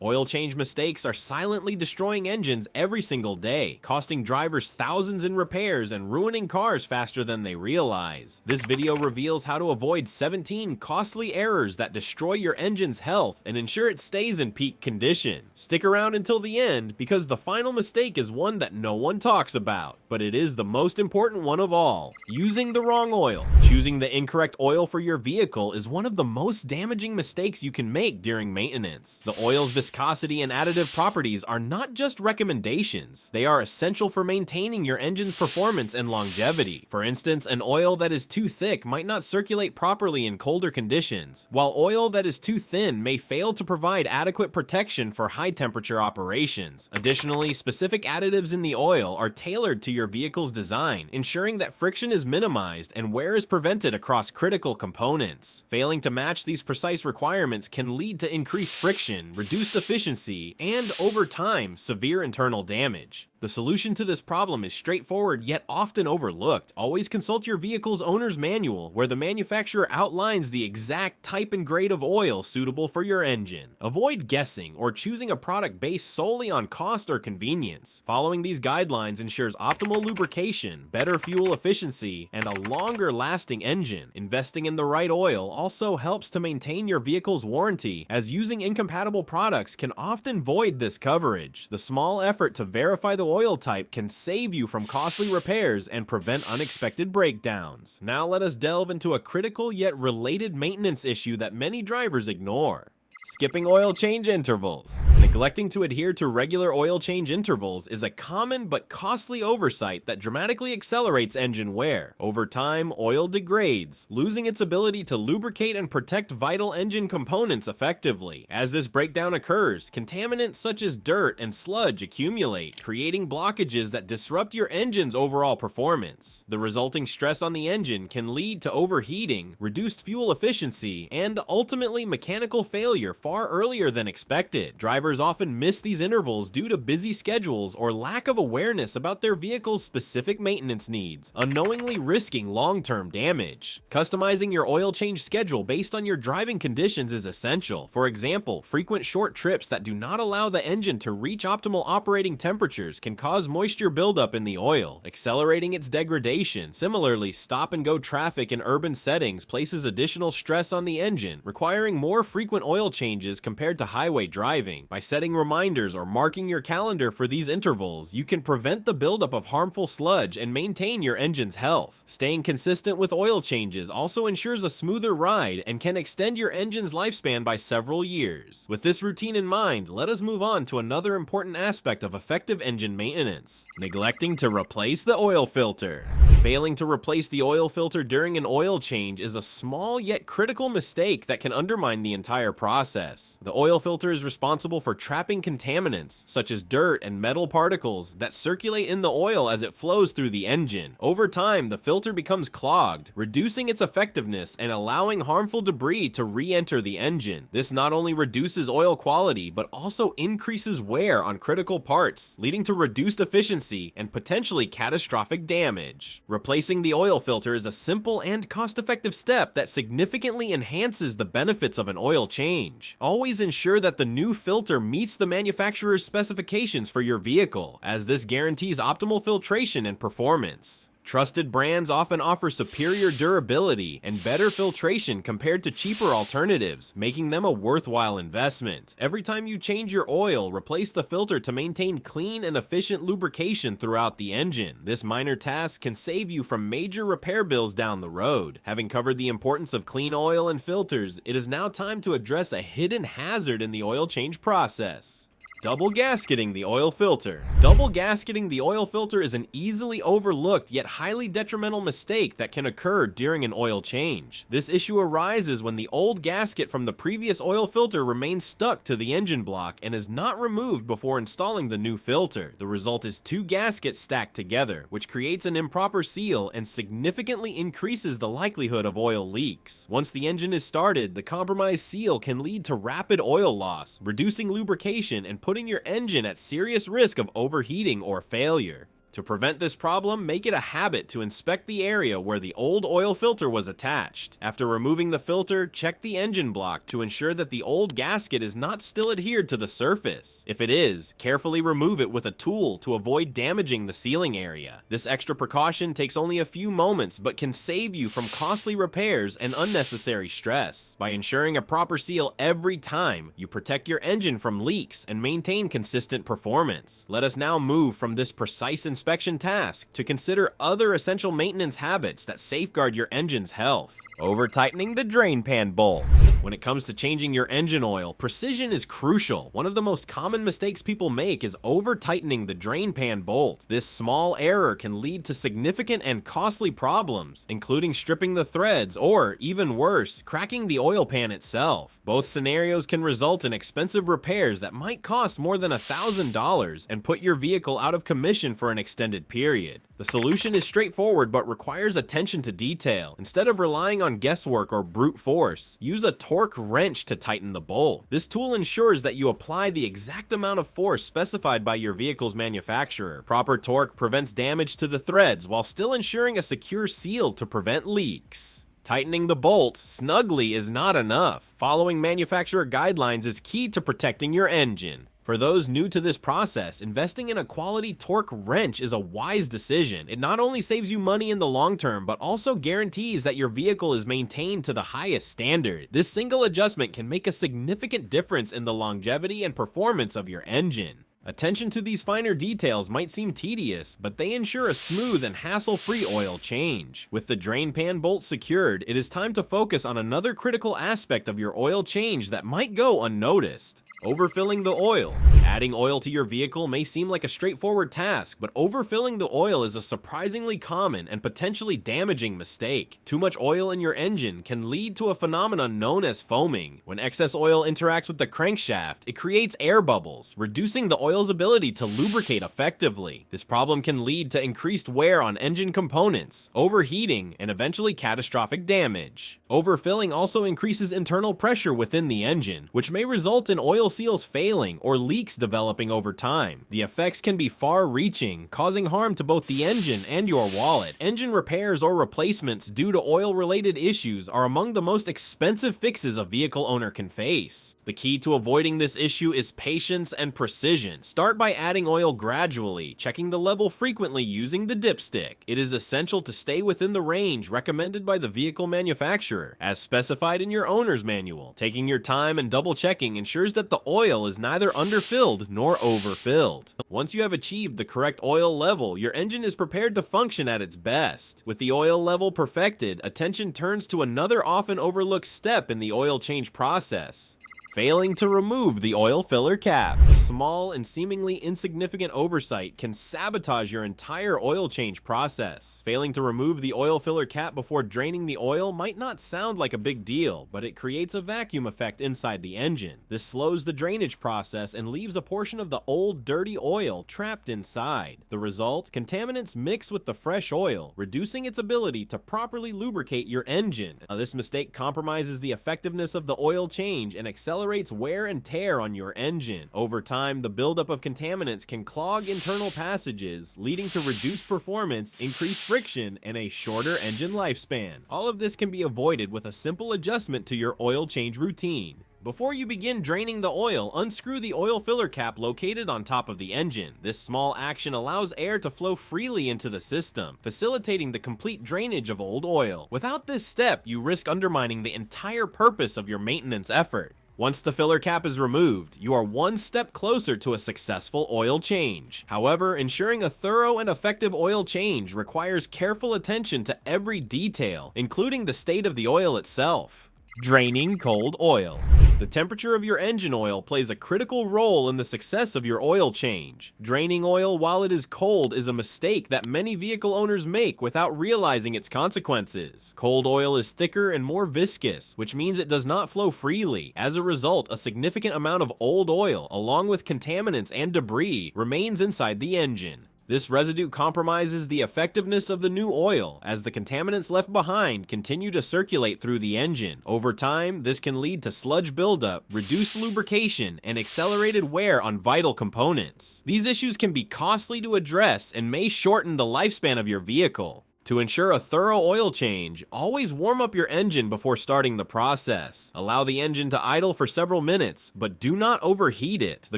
Oil change mistakes are silently destroying engines every single day, costing drivers thousands in repairs and ruining cars faster than they realize. This video reveals how to avoid 17 costly errors that destroy your engine's health and ensure it stays in peak condition. Stick around until the end because the final mistake is one that no one talks about, but it is the most important one of all: using the wrong oil. Choosing the incorrect oil for your vehicle is one of the most damaging mistakes you can make during maintenance. The oil's viscosity and additive properties are not just recommendations, they are essential for maintaining your engine's performance and longevity. For instance, an oil that is too thick might not circulate properly in colder conditions, while oil that is too thin may fail to provide adequate protection for high temperature operations. Additionally, specific additives in the oil are tailored to your vehicle's design, ensuring that friction is minimized and wear is prevented across critical components. Failing to match these precise requirements can lead to increased friction, reduced efficiency, and, over time, severe internal damage. The solution to this problem is straightforward yet often overlooked. Always consult your vehicle's owner's manual, where the manufacturer outlines the exact type and grade of oil suitable for your engine. Avoid guessing or choosing a product based solely on cost or convenience. Following these guidelines ensures optimal lubrication, better fuel efficiency, and a longer lasting engine. Investing in the right oil also helps to maintain your vehicle's warranty, as using incompatible products can often void this coverage. The small effort to verify the oil type can save you from costly repairs and prevent unexpected breakdowns. Now let us delve into a critical yet related maintenance issue that many drivers ignore: skipping oil change intervals. Neglecting to adhere to regular oil change intervals is a common but costly oversight that dramatically accelerates engine wear. Over time, oil degrades, losing its ability to lubricate and protect vital engine components effectively. As this breakdown occurs, contaminants such as dirt and sludge accumulate, creating blockages that disrupt your engine's overall performance. The resulting stress on the engine can lead to overheating, reduced fuel efficiency, and ultimately mechanical failure far earlier than expected. Drivers often miss these intervals due to busy schedules or lack of awareness about their vehicle's specific maintenance needs, unknowingly risking long-term damage. Customizing your oil change schedule based on your driving conditions is essential. For example, frequent short trips that do not allow the engine to reach optimal operating temperatures can cause moisture buildup in the oil, accelerating its degradation. Similarly, stop-and-go traffic in urban settings places additional stress on the engine, requiring more frequent oil changes compared to highway driving. By setting reminders or marking your calendar for these intervals, you can prevent the buildup of harmful sludge and maintain your engine's health. Staying consistent with oil changes also ensures a smoother ride and can extend your engine's lifespan by several years. With this routine in mind, let us move on to another important aspect of effective engine maintenance: neglecting to replace the oil filter. Failing to replace the oil filter during an oil change is a small yet critical mistake that can undermine the entire process. The oil filter is responsible for trapping contaminants, such as dirt and metal particles, that circulate in the oil as it flows through the engine. Over time, the filter becomes clogged, reducing its effectiveness and allowing harmful debris to re-enter the engine. This not only reduces oil quality, but also increases wear on critical parts, leading to reduced efficiency and potentially catastrophic damage. Replacing the oil filter is a simple and cost-effective step that significantly enhances the benefits of an oil change. Always ensure that the new filter meets the manufacturer's specifications for your vehicle, as this guarantees optimal filtration and performance. Trusted brands often offer superior durability and better filtration compared to cheaper alternatives, making them a worthwhile investment. Every time you change your oil, replace the filter to maintain clean and efficient lubrication throughout the engine. This minor task can save you from major repair bills down the road. Having covered the importance of clean oil and filters, it is now time to address a hidden hazard in the oil change process: double gasketing the oil filter. Double gasketing the oil filter is an easily overlooked yet highly detrimental mistake that can occur during an oil change. This issue arises when the old gasket from the previous oil filter remains stuck to the engine block and is not removed before installing the new filter. The result is two gaskets stacked together, which creates an improper seal and significantly increases the likelihood of oil leaks. Once the engine is started, the compromised seal can lead to rapid oil loss, reducing lubrication and putting your engine at serious risk of overheating or failure. To prevent this problem, make it a habit to inspect the area where the old oil filter was attached. After removing the filter, check the engine block to ensure that the old gasket is not still adhered to the surface. If it is, carefully remove it with a tool to avoid damaging the sealing area. This extra precaution takes only a few moments but can save you from costly repairs and unnecessary stress. By ensuring a proper seal every time, you protect your engine from leaks and maintain consistent performance. Let us now move from this precise inspection task to consider other essential maintenance habits that safeguard your engine's health. Over-tightening the drain pan bolt. When it comes to changing your engine oil, precision is crucial. One of the most common mistakes people make is over-tightening the drain pan bolt. This small error can lead to significant and costly problems, including stripping the threads or, even worse, cracking the oil pan itself. Both scenarios can result in expensive repairs that might cost more than $1,000 and put your vehicle out of commission for an extended period. The solution is straightforward but requires attention to detail. Instead of relying on guesswork or brute force, use a torque wrench to tighten the bolt. This tool ensures that you apply the exact amount of force specified by your vehicle's manufacturer. Proper torque prevents damage to the threads while still ensuring a secure seal to prevent leaks. Tightening the bolt snugly is not enough. Following manufacturer guidelines is key to protecting your engine. For those new to this process, investing in a quality torque wrench is a wise decision. It not only saves you money in the long term, but also guarantees that your vehicle is maintained to the highest standard. This single adjustment can make a significant difference in the longevity and performance of your engine. Attention to these finer details might seem tedious, but they ensure a smooth and hassle-free oil change. With the drain pan bolt secured, it is time to focus on another critical aspect of your oil change that might go unnoticed: overfilling the oil. Adding oil to your vehicle may seem like a straightforward task, but overfilling the oil is a surprisingly common and potentially damaging mistake. Too much oil in your engine can lead to a phenomenon known as foaming. When excess oil interacts with the crankshaft, it creates air bubbles, reducing the oil's ability to lubricate effectively. This problem can lead to increased wear on engine components, overheating, and eventually catastrophic damage. Overfilling also increases internal pressure within the engine, which may result in oil seals failing or leaks developing over time. The effects can be far-reaching, causing harm to both the engine and your wallet. Engine repairs or replacements due to oil-related issues are among the most expensive fixes a vehicle owner can face. The key to avoiding this issue is patience and precision. Start by adding oil gradually, checking the level frequently using the dipstick. It is essential to stay within the range recommended by the vehicle manufacturer, as specified in your owner's manual. Taking your time and double-checking ensures that the oil is neither underfilled nor overfilled. Once you have achieved the correct oil level, your engine is prepared to function at its best. With the oil level perfected, attention turns to another often overlooked step in the oil change process: failing to remove the oil filler cap. A small and seemingly insignificant oversight can sabotage your entire oil change process. Failing to remove the oil filler cap before draining the oil might not sound like a big deal, but it creates a vacuum effect inside the engine. This slows the drainage process and leaves a portion of the old, dirty oil trapped inside. The result? Contaminants mix with the fresh oil, reducing its ability to properly lubricate your engine. This mistake compromises the effectiveness of the oil change and accelerates wear and tear on your engine. Over time, the buildup of contaminants can clog internal passages, leading to reduced performance, increased friction, and a shorter engine lifespan. All of this can be avoided with a simple adjustment to your oil change routine. Before you begin draining the oil, unscrew the oil filler cap located on top of the engine. This small action allows air to flow freely into the system, facilitating the complete drainage of old oil. Without this step, you risk undermining the entire purpose of your maintenance effort. Once the filler cap is removed, you are one step closer to a successful oil change. However, ensuring a thorough and effective oil change requires careful attention to every detail, including the state of the oil itself. Draining cold oil. The temperature of your engine oil plays a critical role in the success of your oil change. Draining oil while it is cold is a mistake that many vehicle owners make without realizing its consequences. Cold oil is thicker and more viscous, which means it does not flow freely. As a result, a significant amount of old oil, along with contaminants and debris, remains inside the engine. This residue compromises the effectiveness of the new oil, as the contaminants left behind continue to circulate through the engine. Over time, this can lead to sludge buildup, reduced lubrication, and accelerated wear on vital components. These issues can be costly to address and may shorten the lifespan of your vehicle. To ensure a thorough oil change, always warm up your engine before starting the process. Allow the engine to idle for several minutes, but do not overheat it. The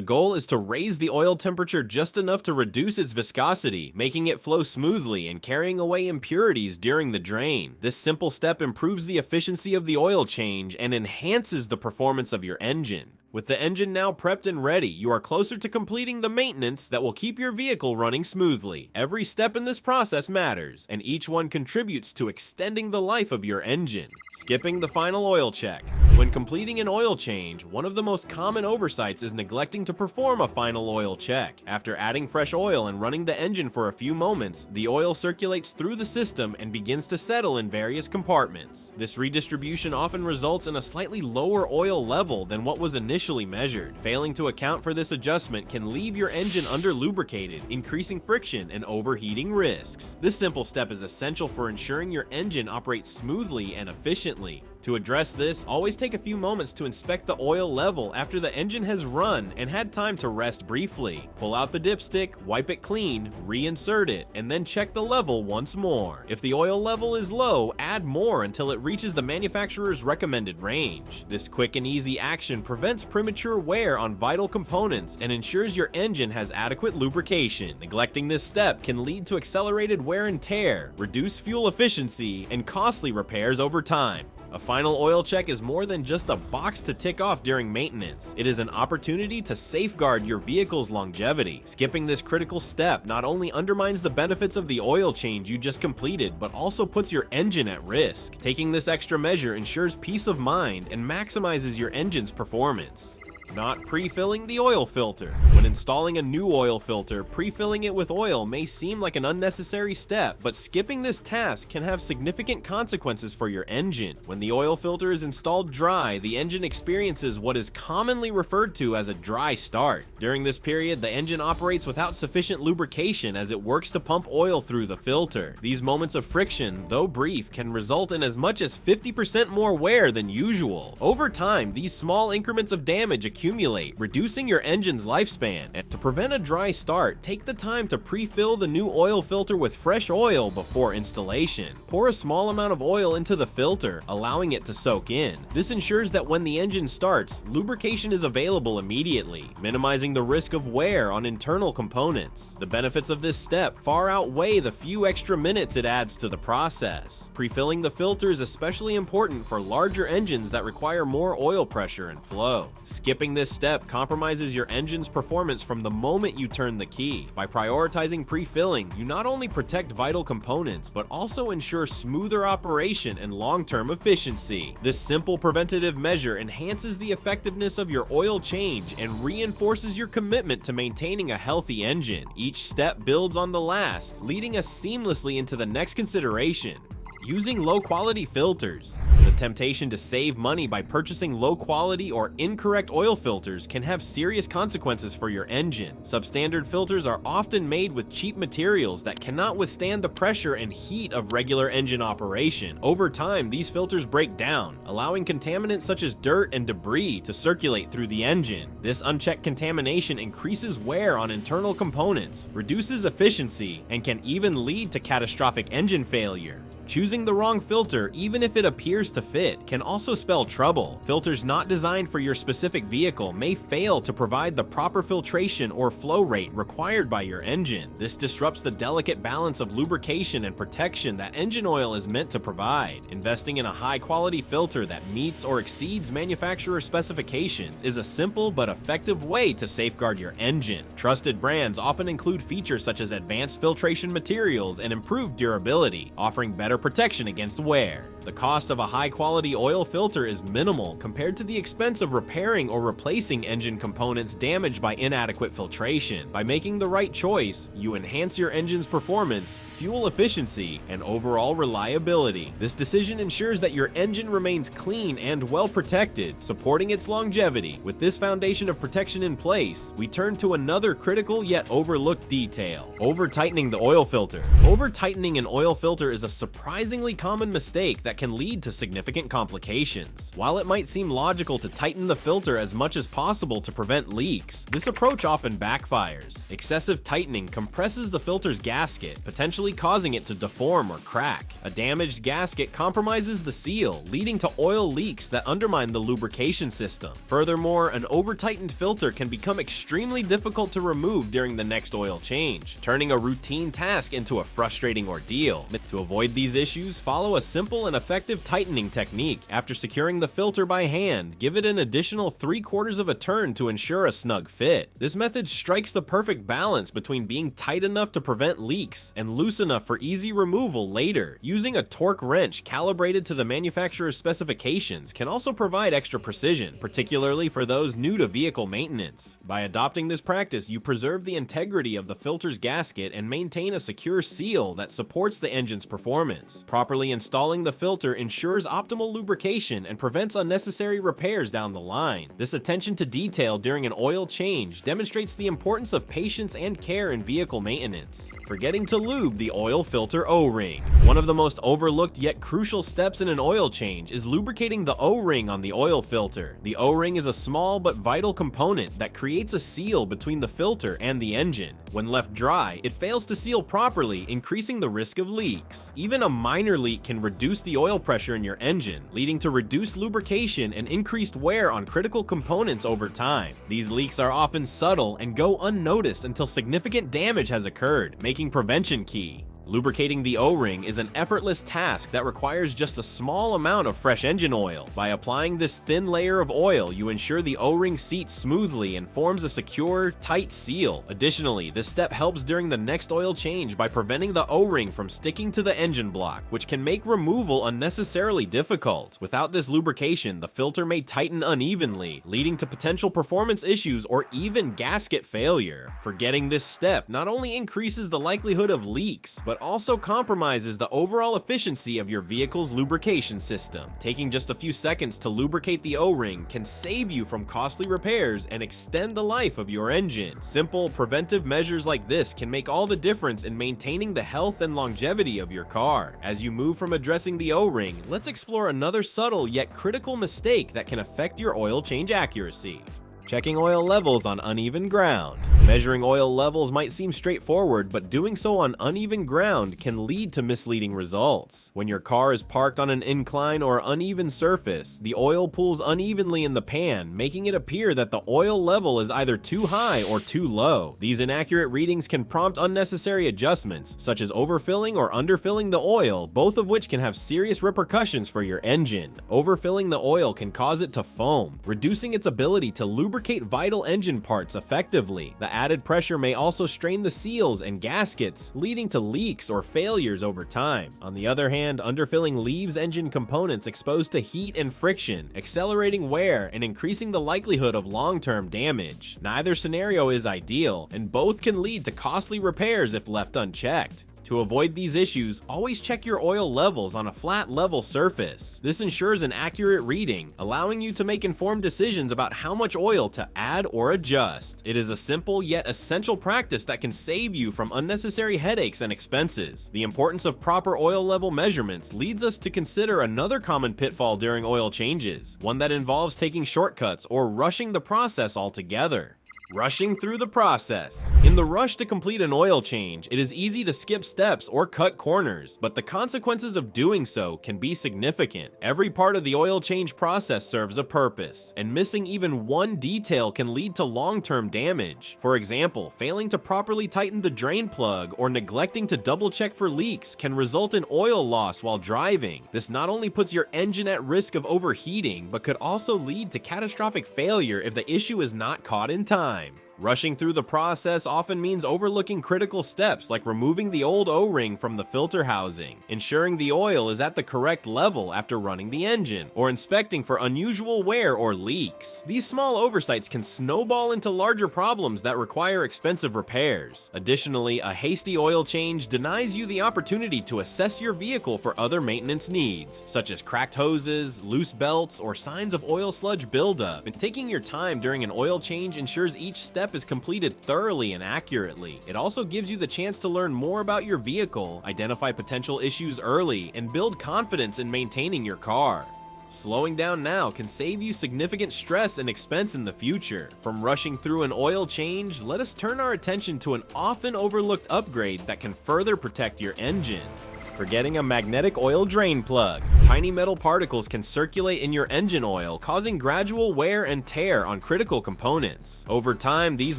goal is to raise the oil temperature just enough to reduce its viscosity, making it flow smoothly and carrying away impurities during the drain. This simple step improves the efficiency of the oil change and enhances the performance of your engine. With the engine now prepped and ready, you are closer to completing the maintenance that will keep your vehicle running smoothly. Every step in this process matters, and each one contributes to extending the life of your engine. Skipping the final oil check. When completing an oil change, one of the most common oversights is neglecting to perform a final oil check. After adding fresh oil and running the engine for a few moments, the oil circulates through the system and begins to settle in various compartments. This redistribution often results in a slightly lower oil level than what was initially measured. Failing to account for this adjustment can leave your engine under-lubricated, increasing friction and overheating risks. This simple step is essential for ensuring your engine operates smoothly and efficiently. To address this, always take a few moments to inspect the oil level after the engine has run and had time to rest briefly. Pull out the dipstick, wipe it clean, reinsert it, and then check the level once more. If the oil level is low, add more until it reaches the manufacturer's recommended range. This quick and easy action prevents premature wear on vital components and ensures your engine has adequate lubrication. Neglecting this step can lead to accelerated wear and tear, reduced fuel efficiency, and costly repairs over time. A final oil check is more than just a box to tick off during maintenance. It is an opportunity to safeguard your vehicle's longevity. Skipping this critical step not only undermines the benefits of the oil change you just completed, but also puts your engine at risk. Taking this extra measure ensures peace of mind and maximizes your engine's performance. Not pre-filling the oil filter. When installing a new oil filter, pre-filling it with oil may seem like an unnecessary step, but skipping this task can have significant consequences for your engine. When the oil filter is installed dry, the engine experiences what is commonly referred to as a dry start. During this period, the engine operates without sufficient lubrication as it works to pump oil through the filter. These moments of friction, though brief, can result in as much as 50% more wear than usual. Over time, these small increments of damage accumulate, reducing your engine's lifespan. And to prevent a dry start, take the time to pre-fill the new oil filter with fresh oil before installation. Pour a small amount of oil into the filter, allowing it to soak in. This ensures that when the engine starts, lubrication is available immediately, minimizing the risk of wear on internal components. The benefits of this step far outweigh the few extra minutes it adds to the process. Pre-filling the filter is especially important for larger engines that require more oil pressure and flow. Skipping this step compromises your engine's performance from the moment you turn the key. By prioritizing pre-filling, you not only protect vital components, but also ensure smoother operation and long-term efficiency. This simple preventative measure enhances the effectiveness of your oil change and reinforces your commitment to maintaining a healthy engine. Each step builds on the last, leading us seamlessly into the next consideration: using low-quality filters. The temptation to save money by purchasing low-quality or incorrect oil filters can have serious consequences for your engine. Substandard filters are often made with cheap materials that cannot withstand the pressure and heat of regular engine operation. Over time, these filters break down, allowing contaminants such as dirt and debris to circulate through the engine. This unchecked contamination increases wear on internal components, reduces efficiency, and can even lead to catastrophic engine failure. Choosing the wrong filter, even if it appears to fit, can also spell trouble. Filters not designed for your specific vehicle may fail to provide the proper filtration or flow rate required by your engine. This disrupts the delicate balance of lubrication and protection that engine oil is meant to provide. Investing in a high-quality filter that meets or exceeds manufacturer specifications is a simple but effective way to safeguard your engine. Trusted brands often include features such as advanced filtration materials and improved durability, offering better protection against wear. The cost of a high-quality oil filter is minimal compared to the expense of repairing or replacing engine components damaged by inadequate filtration. By making the right choice, you enhance your engine's performance, fuel efficiency, and overall reliability. This decision ensures that your engine remains clean and well protected, supporting its longevity. With this foundation of protection in place, we turn to another critical yet overlooked detail: over-tightening the oil filter. Over-tightening an oil filter is a surprisingly common mistake that can lead to significant complications. While it might seem logical to tighten the filter as much as possible to prevent leaks, this approach often backfires. Excessive tightening compresses the filter's gasket, potentially causing it to deform or crack. A damaged gasket compromises the seal, leading to oil leaks that undermine the lubrication system. Furthermore, an over-tightened filter can become extremely difficult to remove during the next oil change, turning a routine task into a frustrating ordeal. To avoid these issues, follow a simple and effective tightening technique. After securing the filter by hand, give it an additional 3/4 of a turn to ensure a snug fit. This method strikes the perfect balance between being tight enough to prevent leaks and loose enough for easy removal later. Using a torque wrench calibrated to the manufacturer's specifications can also provide extra precision, particularly for those new to vehicle maintenance. By adopting this practice, you preserve the integrity of the filter's gasket and maintain a secure seal that supports the engine's performance. Properly installing the filter ensures optimal lubrication and prevents unnecessary repairs down the line. This attention to detail during an oil change demonstrates the importance of patience and care in vehicle maintenance. Forgetting to lube the oil filter O-ring. One of the most overlooked yet crucial steps in an oil change is lubricating the O-ring on the oil filter. The O-ring is a small but vital component that creates a seal between the filter and the engine. When left dry, it fails to seal properly, increasing the risk of leaks. Even a minor leak can reduce the oil pressure in your engine, leading to reduced lubrication and increased wear on critical components over time. These leaks are often subtle and go unnoticed until significant damage has occurred, making prevention key. Lubricating the O-ring is an effortless task that requires just a small amount of fresh engine oil. By applying this thin layer of oil, you ensure the O-ring seats smoothly and forms a secure, tight seal. Additionally, this step helps during the next oil change by preventing the O-ring from sticking to the engine block, which can make removal unnecessarily difficult. Without this lubrication, the filter may tighten unevenly, leading to potential performance issues or even gasket failure. Forgetting this step not only increases the likelihood of leaks, but also compromises the overall efficiency of your vehicle's lubrication system. Taking just a few seconds to lubricate the O-ring can save you from costly repairs and extend the life of your engine. Simple, preventive measures like this can make all the difference in maintaining the health and longevity of your car. As you move from addressing the O-ring, let's explore another subtle yet critical mistake that can affect your oil change accuracy: checking oil levels on uneven ground. Measuring oil levels might seem straightforward, but doing so on uneven ground can lead to misleading results. When your car is parked on an incline or uneven surface, the oil pools unevenly in the pan, making it appear that the oil level is either too high or too low. These inaccurate readings can prompt unnecessary adjustments, such as overfilling or underfilling the oil, both of which can have serious repercussions for your engine. Overfilling the oil can cause it to foam, reducing its ability to lubricate vital engine parts effectively. The added pressure may also strain the seals and gaskets, leading to leaks or failures over time. On the other hand, underfilling leaves engine components exposed to heat and friction, accelerating wear and increasing the likelihood of long-term damage. Neither scenario is ideal, and both can lead to costly repairs if left unchecked. To avoid these issues, always check your oil levels on a flat, level surface. This ensures an accurate reading, allowing you to make informed decisions about how much oil to add or adjust. It is a simple yet essential practice that can save you from unnecessary headaches and expenses. The importance of proper oil level measurements leads us to consider another common pitfall during oil changes, one that involves taking shortcuts or rushing the process altogether. Rushing through the process. In the rush to complete an oil change, it is easy to skip steps or cut corners, but the consequences of doing so can be significant. Every part of the oil change process serves a purpose, and missing even one detail can lead to long-term damage. For example, failing to properly tighten the drain plug or neglecting to double-check for leaks can result in oil loss while driving. This not only puts your engine at risk of overheating, but could also lead to catastrophic failure if the issue is not caught in time. Rushing through the process often means overlooking critical steps like removing the old O-ring from the filter housing, ensuring the oil is at the correct level after running the engine, or inspecting for unusual wear or leaks. These small oversights can snowball into larger problems that require expensive repairs. Additionally, a hasty oil change denies you the opportunity to assess your vehicle for other maintenance needs, such as cracked hoses, loose belts, or signs of oil sludge buildup. And taking your time during an oil change ensures each step is completed thoroughly and accurately. It also gives you the chance to learn more about your vehicle, identify potential issues early, and build confidence in maintaining your car. Slowing down now can save you significant stress and expense in the future. From rushing through an oil change, let us turn our attention to an often overlooked upgrade that can further protect your engine. Forgetting a magnetic oil drain plug. Tiny metal particles can circulate in your engine oil, causing gradual wear and tear on critical components. Over time, these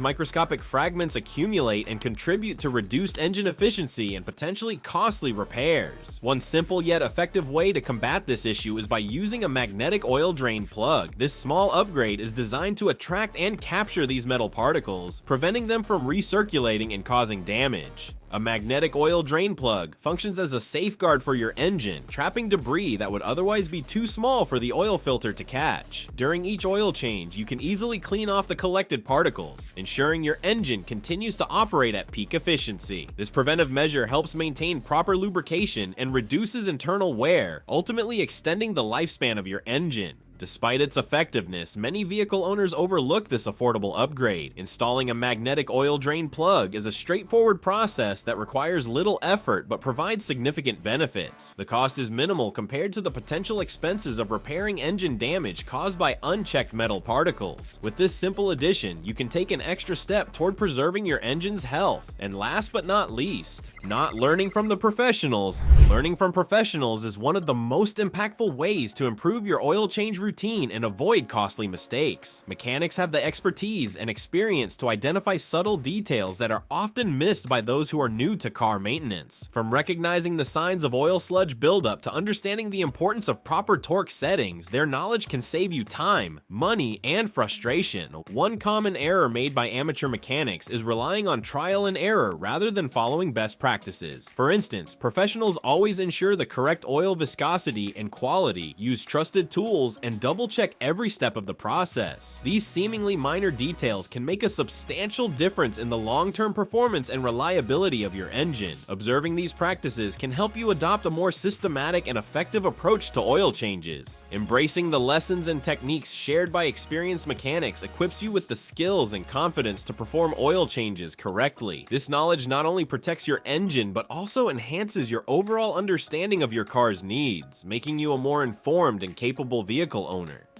microscopic fragments accumulate and contribute to reduced engine efficiency and potentially costly repairs. One simple yet effective way to combat this issue is by using a magnetic oil drain plug. This small upgrade is designed to attract and capture these metal particles, preventing them from recirculating and causing damage. A magnetic oil drain plug functions as a safeguard for your engine, trapping debris that would otherwise be too small for the oil filter to catch. During each oil change, you can easily clean off the collected particles, ensuring your engine continues to operate at peak efficiency. This preventive measure helps maintain proper lubrication and reduces internal wear, ultimately extending the lifespan of your engine. Despite its effectiveness, many vehicle owners overlook this affordable upgrade. Installing a magnetic oil drain plug is a straightforward process that requires little effort but provides significant benefits. The cost is minimal compared to the potential expenses of repairing engine damage caused by unchecked metal particles. With this simple addition, you can take an extra step toward preserving your engine's health. And last but not least, not learning from the professionals. Learning from professionals is one of the most impactful ways to improve your oil change routine and avoid costly mistakes. Mechanics have the expertise and experience to identify subtle details that are often missed by those who are new to car maintenance. From recognizing the signs of oil sludge buildup to understanding the importance of proper torque settings, their knowledge can save you time, money, and frustration. One common error made by amateur mechanics is relying on trial and error rather than following best practices. For instance, professionals always ensure the correct oil viscosity and quality, use trusted tools, and double-check every step of the process. These seemingly minor details can make a substantial difference in the long-term performance and reliability of your engine. Observing these practices can help you adopt a more systematic and effective approach to oil changes. Embracing the lessons and techniques shared by experienced mechanics equips you with the skills and confidence to perform oil changes correctly. This knowledge not only protects your engine, but also enhances your overall understanding of your car's needs, making you a more informed and capable vehicle owner.